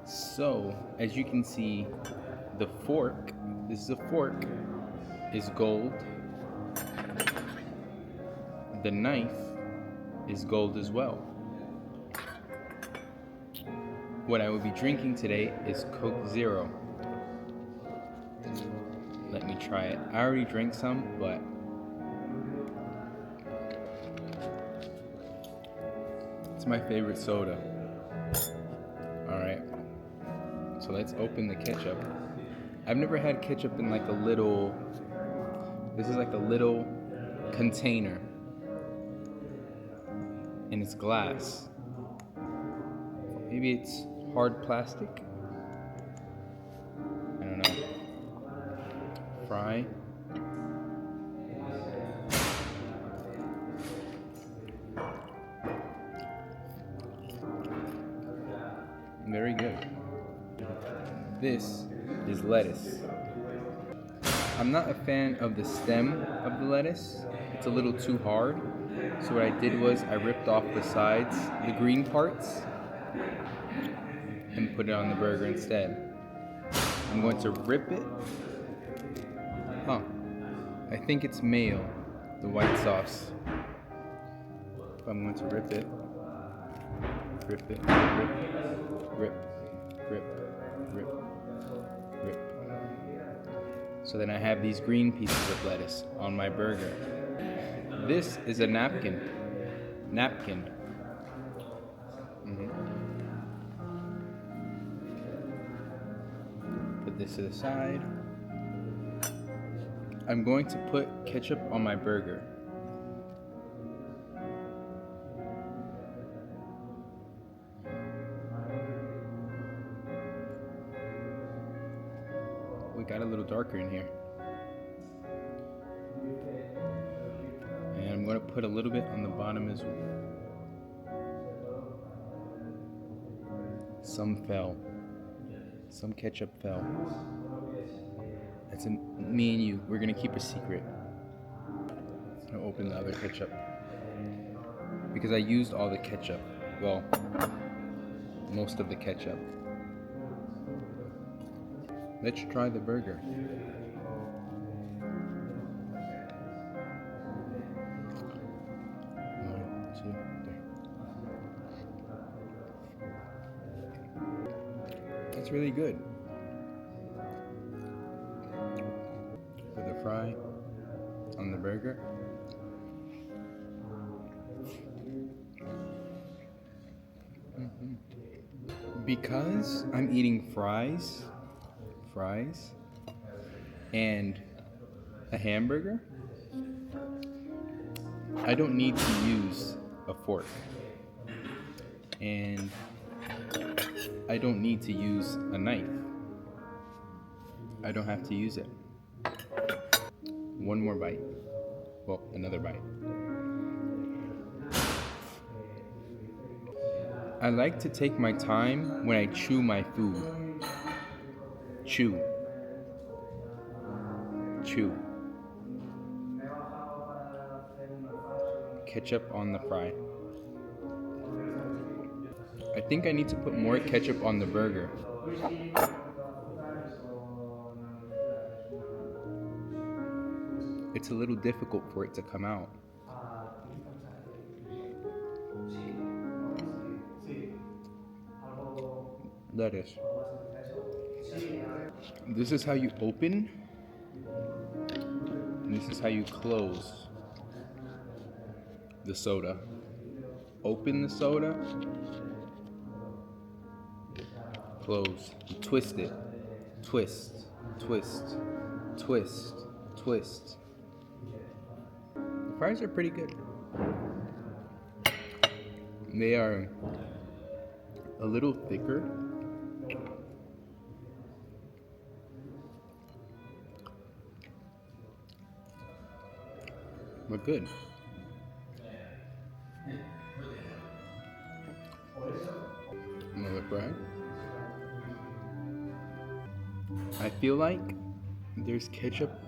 So, as you can see, the fork, this is a fork, is gold. The knife is gold as well. What I will be drinking today is Coke Zero. Let me try it. I already drank some, but it's my favorite soda. Alright, so let's open the ketchup. I've never had ketchup in like a little, this is like a little container. And it's glass. Maybe it's hard plastic? I don't know. Fry. Very good. This is lettuce. I'm not a fan of the stem of the lettuce. It's a little too hard. So what I did was I ripped off the sides, the green parts, and put it on the burger instead. I'm going to rip it. I think it's mayo, the white sauce. I'm going to rip it. Rip it, rip, rip, rip, rip. So then I have these green pieces of lettuce on my burger. This is a napkin. Napkin. Put this to the side. I'm going to put ketchup on my burger. We got a little darker in here. And I'm going to put a little bit on the bottom as well. Some fell. Some ketchup fell. That's me and you. We're going to keep a secret. I'll open the other ketchup. Because I used all the ketchup. Well, most of the ketchup. Let's try the burger. One, two, three. That's really good. Put the fry on the burger. Because I'm eating fries, and a hamburger, I don't need to use a fork. And I don't need to use a knife. I don't have to use it. One more bite. Well, another bite. I like to take my time when I chew my food. Chew. Ketchup on the fry. I think I need to put more ketchup on the burger. It's a little difficult for it to come out. Lettuce. This is how you open, and this is how you close the soda. Open the soda, close, you twist it, twist, twist, twist, twist. The fries are pretty good. They are a little thicker. But good. Another fry. I feel like there's ketchup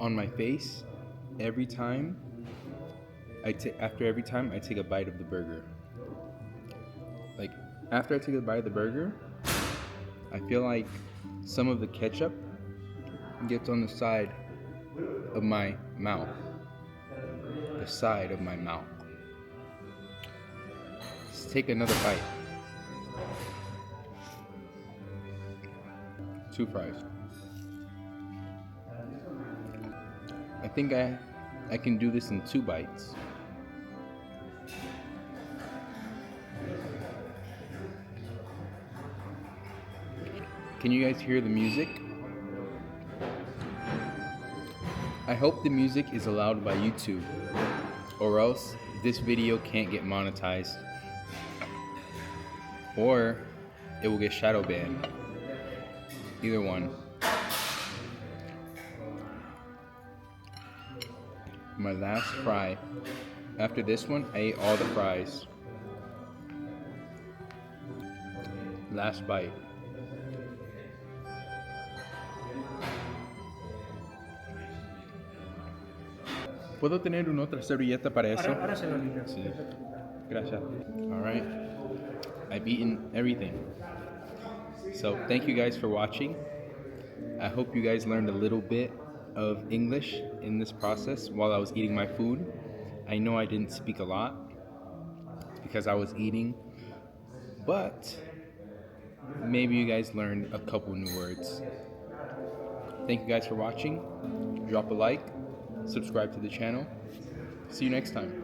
on my face every time after every time I take a bite of the burger. Like after I take a bite of the burger, I feel like some of the ketchup gets on the side of my mouth. The side of my mouth. Let's take another bite. 2 fries. I think I can do this in 2 bites. Can you guys hear the music? I hope the music is allowed by YouTube, or else this video can't get monetized, or it will get shadow banned. Either one. My last fry. After this one, I ate all the fries. Last bite. ¿Puedo tener una otra servilleta para eso? Ahora se lo limpio. Sí. Gracias. Alright. I've eaten everything. So thank you guys for watching. I hope you guys learned a little bit of English in this process while I was eating my food. I know I didn't speak a lot because I was eating, but maybe you guys learned a couple new words. Thank you guys for watching. Drop a like, subscribe to the channel. See you next time.